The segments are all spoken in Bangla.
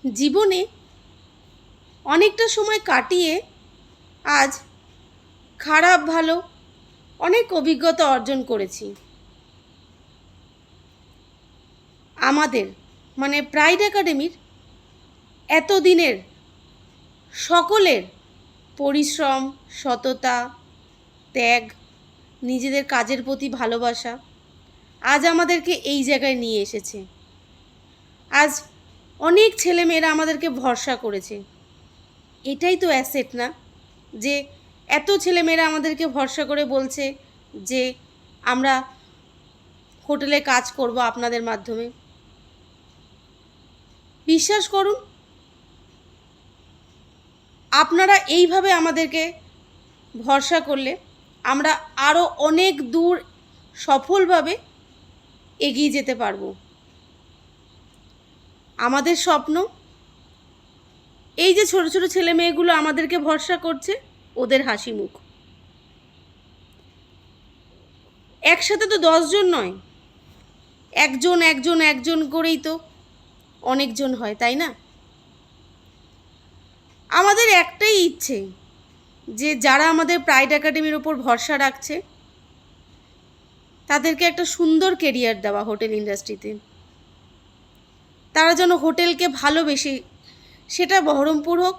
জীবনে অনেকটা সময় কাটিয়ে আজ খারাপ ভালো অনেক অভিজ্ঞতা অর্জন করেছি। আমাদের মানে প্রাইড একাডেমির এতদিনের সকলের পরিশ্রম, সততা, ত্যাগ, নিজেদের কাজের প্রতি ভালোবাসা আজ আমাদেরকে এই জায়গায় নিয়ে এসেছে। আজ অনেক ছেলেমেয়েরা আমাদেরকে ভরসা করেছে। এটাই তো অ্যাসেট না, যে এত ছেলেমেয়েরা আমাদেরকে ভরসা করে বলছে যে আমরা হোটেলে কাজ করব আপনাদের মাধ্যমে। বিশ্বাস করুন, আপনারা এইভাবে আমাদেরকে ভরসা করলে আমরা আরও অনেক দূর সফলভাবে এগিয়ে যেতে পারবো। আমাদের স্বপ্ন এই যে ছোট ছোট ছেলে মেয়েগুলো আমাদেরকে ভরসা করছে, ওদের হাসি মুখ। একসাথে তো 10 জন নয়, একজন একজন একজন করেই তো অনেকজন হয়, তাই না? আমাদের একটাই ইচ্ছে, যে যারা আমাদের প্রাইড একাডেমির ওপর ভরসা রাখছে তাদেরকে একটা সুন্দর কেরিয়ার দেওয়া হোটেল ইন্ডাস্ট্রিতে। তারা যেন হোটেলকে ভালোবেসে, সেটা বহরমপুর হোক,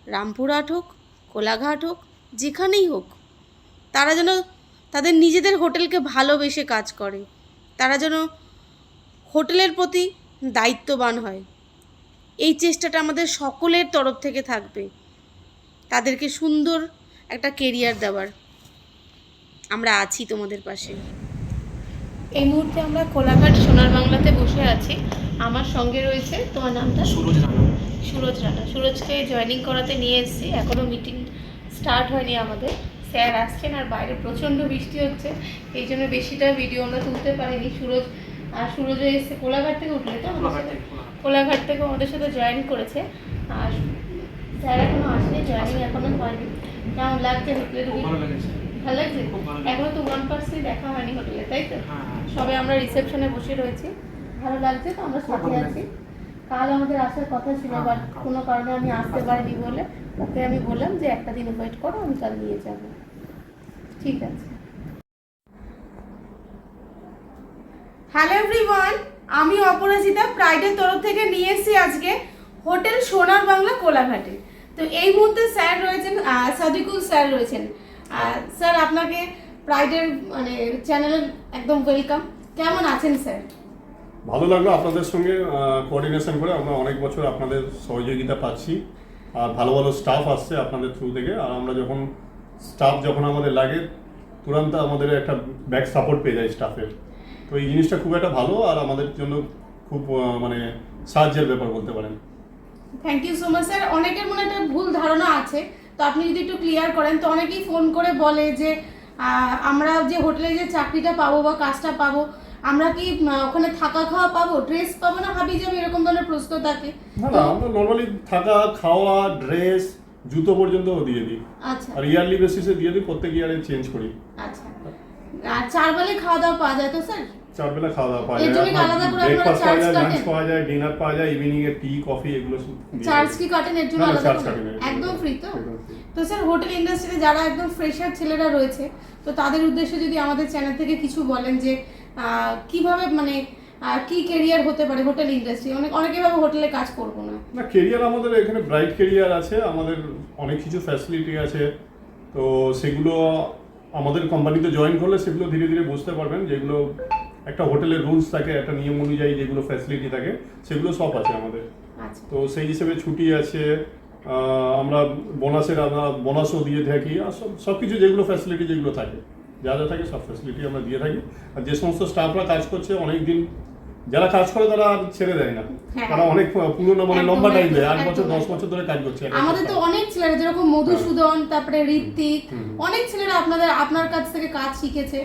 রামপুরহাট হোক, কোলাঘাট হোক, যেখানেই হোক, তারা যেন তাদের নিজেদের হোটেলকে ভালোবেসে কাজ করে। তারা যেন হোটেলের প্রতি দায়িত্ববান হয়। এই চেষ্টাটা আমাদের সকলের তরফ থেকে থাকবে, তাদেরকে সুন্দর একটা কেরিয়ার দেওয়ার। আমরা আছি তোমাদের পাশে। এই মুহূর্তে আমরা কোলাঘাট সোনার বাংলাতে বসে আছি। আমার সঙ্গে রয়েছে, তোমার নামটা? সুরজ রানা। সুরজ রানা। সুরজকে জয়েনিং করাতে নিয়ে এসেছি, এখনও মিটিং স্টার্ট হয়নি আমাদের। স্যার আসছেন আর বাইরে প্রচণ্ড বৃষ্টি হচ্ছে, এই জন্য বেশিটা ভিডিও আমরা তুলতে পারিনি। সুরজও এসে কোলাঘাট থেকে উঠলে তো কোলাঘাট থেকে আমাদের সাথে জয়েন করেছে। আর স্যার এখনও আসেনি, জয়েনিং এখনও হয়নি। কেমন লাগছে হোটেলে? ভালো লাগছে? এখনো তো 1% দেখা হয়নি হোটেলে, তাই তো? সবে আমরা রিসেপশনে বসে রয়েছি। ভালো লাগছে তো? আমরা সাথে আছি। কাল আমাদের আসার কথা ছিল, বাট কোনো কারণে আমি আসতে পারিনি বলে ওকে আমি বললাম যে একটা দিন ওয়েট করো, আমি কাল নিয়ে যাব। ঠিক আছে। হ্যালো এভরিওয়ান, আমি অপরাজিতা প্রাইডের তরফ থেকে নিয়ে এসেছি আজকে হোটেল সোনার বাংলা কোলাঘাটে। তো এই মুহূর্তে স্যার রয়েছেন, সাদিকুল স্যার রয়েছেন। স্যার, আপনাকে প্রাইডের মানে চ্যানেলের একদম ওয়েলকাম। কেমন আছেন স্যার? ভালো লাগলো আপনাদের সঙ্গে কোঅর্ডিনেশন করে। আমরা অনেক বছর আপনাদের সহযোগিতা পাচ্ছি, আর ভালো ভালো স্টাফ আসছে আপনাদের থ্রু থেকে। আর আমরা স্টাফ যখন আমাদের লাগে, তুরন্ত আমাদের একটা ব্যাক সাপোর্ট পেয়ে যায় স্টাফের। তো এই জিনিসটা খুব একটা ভালো, আর আমাদের জন্য খুব মানে সাহায্যের ব্যাপার বলতে পারেন। Thank you so much sir. অনেকের মনে একটা ভুল ধারণা আছে, তো আপনি যদি একটু ক্লিয়ার করেন। তো অনেকেই ফোন করে বলে যে আমরা যে হোটেলে যে চাকরিটা পাবো বা কাজটা পাবো, আমরা কি ওখানে থাকা খাওয়া পাবো, ড্রেস পাবো না হাবি যাবে, এরকম ধরনের প্রশ্ন থাকে। না, আমরা নর্মালি থাকা খাওয়া, ড্রেস, জুতো পর্যন্ত দিয়ে দিই। আচ্ছা। আর ইয়ারলি বেসিসে দিয়ে দিই, প্রত্যেক ইয়ারে চেঞ্জ করি। আচ্ছা। আর 4 বেলা খাওয়া দাওয়া পাওয়া যায় তো স্যার? 4 বেলা খাওয়া দাওয়া পাওয়া এর জন্য যায়, আলাদা করে ব্রেকফাস্ট আপনারা পাওয়া যায়, চার্জ লাঞ্চ কাটেন? পাওয়া যায়, ডিনার পাওয়া যায়, ইভিনিং এর টি কফি এগুলো সব চার্জ কি কাটেন এর জন্য না, আলাদা চার্জ করে? কাটেন না, একদম ফ্রি তো? একদম free। তো স্যার, হোটেল ইন্ডাস্ট্রিতে যারা একদম ফ্রেশার ছেলেরা রয়েছে, তো তাদের উদ্দেশ্যে যদি আমাদের চ্যানেল থেকে কিছু বলেন যে কিভাবে মানে কি ক্যারিয়ার হতে পারে হোটেল ইন্ডাস্ট্রি। অনেকে ভাবে হোটেলে কাজ করবো না। না, ক্যারিয়ার আমাদের এখানে ব্রাইট ক্যারিয়ার আছে, আমাদের অনেক কিছু ফ্যাসিলিটি আছে। তো সেগুলো আমাদের কোম্পানিতে জয়েন করলে সেগুলো ধীরে ধীরে বুঝতে পারবেন। যেগুলো একটা হোটেলের রুলস থাকে, একটা নিয়ম অনুযায়ী যেগুলো ফ্যাসিলিটি থাকে, সেগুলো সব আছে আমাদের। আচ্ছা। তো সেই হিসেবে ছুটি আছে, আমরা বোনাসও দিয়ে থাকি, আর সব কিছু যেগুলো ফ্যাসিলিটি যেগুলো থাকে, যা যা থাকে সব ফ্যাসিলিটি আমরা দিয়ে থাকি। আর যে সমস্ত স্টাফরা কাজ করছে অনেক দিন, যারা কাজ করে তারা আর ছেড়ে দেয় না, তারা অনেক পুরনো মানে লম্বা টাইম দেয়, 8 বছর 10 বছর ধরে কাজ করছে। আমাদের তো অনেক ছেলেরা, যেরকম মধুসূদন, তারপরে ঋত্বিক, অনেক ছেলেরা আপনার কাছ থেকে কাজ শিখেছে,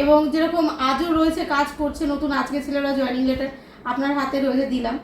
এবং যেরকম আজও রয়েছে কাজ করছে নতুন। আজকে ছেলেরা জয়েনিং লেটার আপনার হাতে রয়েছে, দিলাম।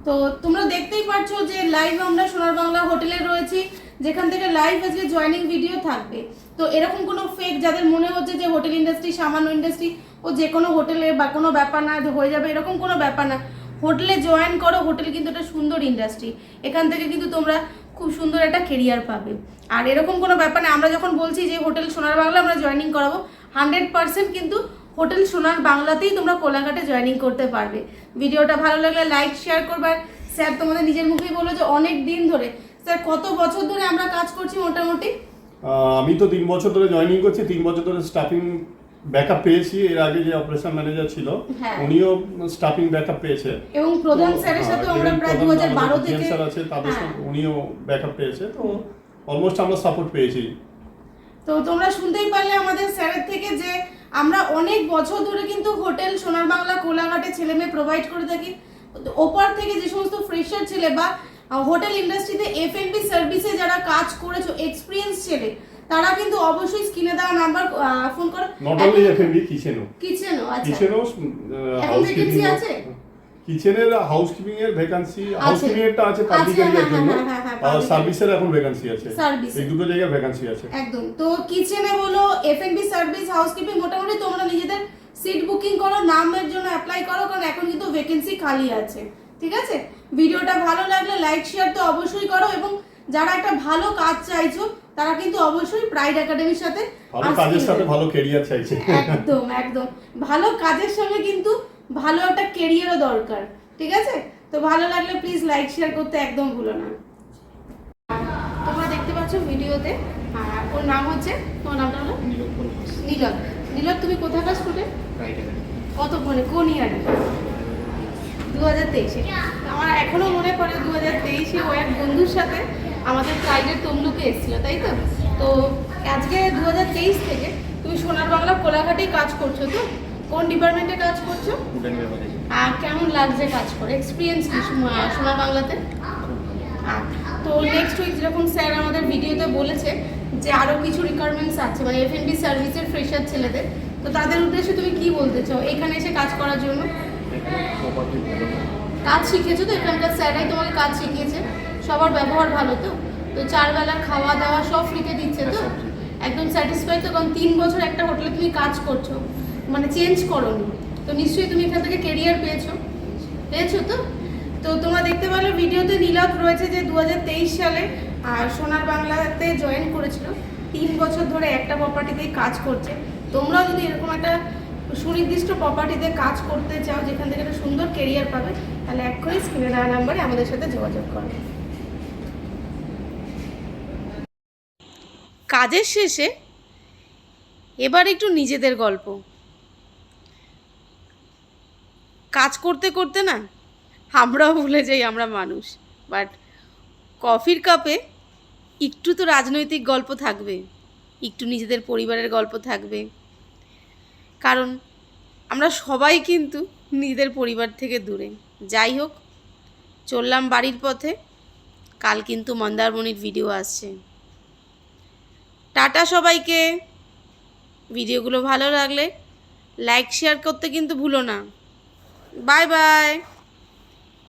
তো তোমরা দেখতেই পাচ্ছ যে লাইভ আমরা সোনার বাংলা হোটেলে রয়েছি, যেখান থেকে লাইভ আজকে জয়েনিং ভিডিও থাকবে। তো এরকম কোনো ফেক যাদের মনে হচ্ছে যে হোটেল ইন্ডাস্ট্রি সামান্য ইন্ডাস্ট্রি, ও যে কোনো হোটেলে বা কোনো ব্যাপার না হয়ে যাবে, এরকম কোনো ব্যাপার না। হোটেলে জয়েন করো। হোটেল কিন্তু একটা সুন্দর ইন্ডাস্ট্রি, এখান থেকে কিন্তু তোমরা খুব সুন্দর একটা কেরিয়ার পাবে। আর এরকম কোনো ব্যাপার না, আমরা যখন বলছি যে হোটেল সোনার বাংলা আমরা জয়েনিং করাবো, 100% কিন্তু হোটেল সোনার বাংলাতেই তোমরা কোলাঘাটে জয়েনিং করতে পারবে। ভিডিওটা ভালো লাগলে লাইক শেয়ার করবে। স্যার তোমাদের নিজের মুখেই বললো যে অনেক দিন ধরে, স্যার কত বছর ধরে আমরা কাজ করছি মোটামুটি? আমি তো 3 বছর ধরে জয়েনিং করছি, 3 বছর ধরে স্টাফিং ব্যাকআপ পেয়েছি। এর আগে যে অপারেশন ম্যানেজার ছিল উনিও স্টাফিং ব্যাকআপ পেয়েছে, এবং প্রধান স্যারের সাথে আমরা প্রায় 2012 থেকে স্যার আছে তাদের সাথে উনিও ব্যাকআপ পেয়েছে। তো অলমোস্ট আমরা সাপোর্ট পেয়েছি। তো তোমরা শুনতেই পারলে আমাদের স্যারের থেকে যে আমরা অনেক বছর ধরে কিন্তু হোটেল সোনার বাংলা কোলাঘাটে ছেলে মেয়ে প্রোভাইড করে থাকি। ওপার থেকে যে সমস্ত ফ্রেশার ছেলে বা হোটেল ইন্ডাস্ট্রিতে F&B সার্ভিসে যারা কাজ করেছো, এক্সপিরিয়েন্স ছেলে, তারা কিন্তু অবশ্যই স্ক্রিনে দেওয়া নাম্বার ফোন করো। নট অনলি F&B, কিচেনও আচ্ছা, কিচেনও এখন ভ্যাকেন্সি আছে। কিচেনের হাউসকিপিং এর ভ্যাকেন্সি, হাউসকিপিং এরটা আছে পাবলিক এরিয়ার জন্য, আর সার্ভিসের এখন ভ্যাকেন্সি আছে, এই দুটো জায়গায় ভ্যাকেন্সি আছে একদম। তো কিচেনে বলো, F&B সার্ভিস, হাউসকিপিং, মোটামুটি তোমরা নিজেদের সিট বুকিং করো, নামের জন্য অ্যাপ্লাই করো, কারণ এখন কিন্তু ভ্যাকেন্সি খালি আছে। ঠিক আছে, ভিডিওটা ভালো লাগলে লাইক শেয়ার তো অবশ্যই করো, এবং যারা একটা ভালো কাজ চাইছো তারা কিন্তু অবশ্যই প্রাইড একাডেমির সাথে, ভালো কাজের সাথে ভালো ক্যারিয়ার চাইছে। একদম একদম, ভালো কাজের সঙ্গে কিন্তু ভালো একটা ক্যারিয়ারও দরকার। ঠিক আছে, তো ভালো লাগলে প্লিজ লাইক শেয়ার করতে একদম ভুলো না। তোমরা দেখতে পাচ্ছ ভিডিওতে, ওর নাম হচ্ছে, তোমার নামটা হলো নীলক। নীলক, তুমি কোথাকার স্টুডেন্ট? কত মানে কোন ইয়ারে? 2023-এ। আমার এখনো মনে পড়ে 2023-এ ও এক বন্ধুর সাথে আমাদের প্রাইডের তমলুকে এসেছিল, তাই তো? তো আজকে 2023 থেকে তুমি সোনার বাংলা কোলাঘাটেই কাজ করছো, তো কোন ডিপার্টমেন্টে কাজ করছো? আর কেমন লাগছে কাজ করে, এক্সপিরিয়েন্স কি সোনার বাংলাতে? তো নেক্সট উইক যেরকম স্যার আমাদের ভিডিওতে বলেছে যে আরও কিছু রিকোয়ারমেন্টস আছে, মানে F&B সার্ভিসের ফ্রেশার ছেলেদের, তো তাদের উদ্দেশ্যে তুমি কি বলতে চাও এখানে এসে কাজ করার জন্য? কাজ শিখেছো তো, এখানকার স্যারাই তোমাকে কাজ শিখিয়েছে, সবার ব্যবহার ভালো তো? তো 4 বেলার খাওয়া দাওয়া সব ফ্রিতে দিচ্ছে তো? একদম স্যাটিসফাই তো? কারণ 3 বছর একটা হোটেলে তুমি কাজ করছো, মানে চেঞ্জ করোনি, তো নিশ্চয়ই তুমি এখান থেকে কেরিয়ার পেয়েছো তো? তো তোমরা দেখতে পেলে ভিডিওতে নীলক রয়েছে যে 2023 সালে সোনার বাংলাতে জয়েন করেছিল, 3 বছর ধরে একটা প্রপার্টিতেই কাজ করছে। তোমরাও যদি এরকম একটা সুনির্দিষ্ট প্রপার্টিতে কাজ করতে চাও যেখান থেকে একটা সুন্দর কেরিয়ার পাবে, তাহলে এক্ষুনি স্ক্রিনে দেওয়া নাম্বারে আমাদের সাথে যোগাযোগ করো। কাজের শেষে এবার একটু নিজেদের গল্প। কাজ করতে করতে না আমরাও ভুলে যাই আমরা মানুষ, বাট কফির কাপে একটু তো রাজনৈতিক গল্প থাকবে, একটু নিজেদের পরিবারের গল্প থাকবে, কারণ আমরা সবাই কিন্তু নিজেদের পরিবার থেকে দূরে। যাই হোক, চললাম বাড়ির পথে, কাল কিন্তু মন্দারমণির ভিডিও আসছে। টাটা সবাইকে। ভিডিওগুলো ভালো লাগলে লাইক শেয়ার করতে কিন্তু ভুলো না। Bye bye.